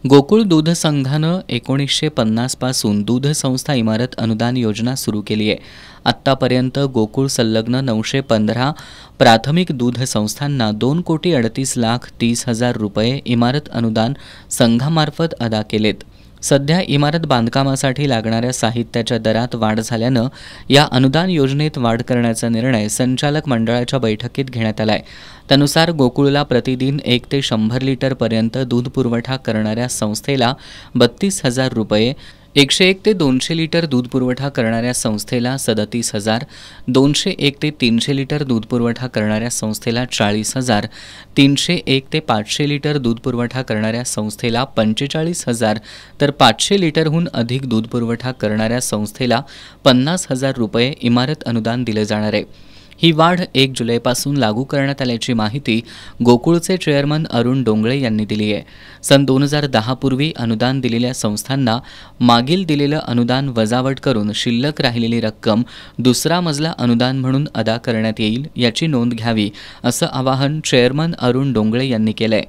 गोकुळ दूध संघानं 1950 पासून दूध संस्था इमारत अनुदान योजना सुरू केली आहे. आत्तापर्यंत गोकुळ संलग्न 915 प्राथमिक दूध संस्थांना 2,38,30,000 रुपये इमारत अनुदान संघामार्फत अदा केलेत. सध्या इमारत बांधकामासाठी लागणाऱ्या साहित्याच्या दरात वाढ झाल्यानं या अनुदान योजनेत वाढ करण्याचा निर्णय संचालक मंडळाच्या बैठकीत घेण्यात आलाय. त्यानुसार गोकुळला प्रतिदिन 1 ते 100 लिटरपर्यंत दूध पुरवठा करणाऱ्या संस्थेला 32,000 रुपये, 101 ते 200 लिटर दूध पुरवठा करणाऱ्या संस्थेला 37,000, 201 ते 300 लिटर दूध पुरवठा करणाऱ्या संस्थेला 40,000, 301 ते 500 लिटर दूध पुरवठा करणाऱ्या संस्थेला 45,000, तर 500 लिटरहून अधिक दूध पुरवठा करणाऱ्या संस्थेला 50,000 रुपये इमारत अनुदान दिले जाणार आहे. ही वाढ 1 जुलैपासून लागू करण्यात आल्याची माहिती गोकुळचे चेअरमन अरुण डोंगळे यांनी दिली आहे. सन 2010 पूर्वी अनुदान दिलेल्या संस्थांना मागील दिलेलं अनुदान वजावट करून शिल्लक राहिलेली रक्कम दुसरा मजला अनुदान म्हणून अदा करण्यात येईल याची नोंद घ्यावी, असं आवाहन चेअरमन अरुण डोंगळे यांनी केलंय.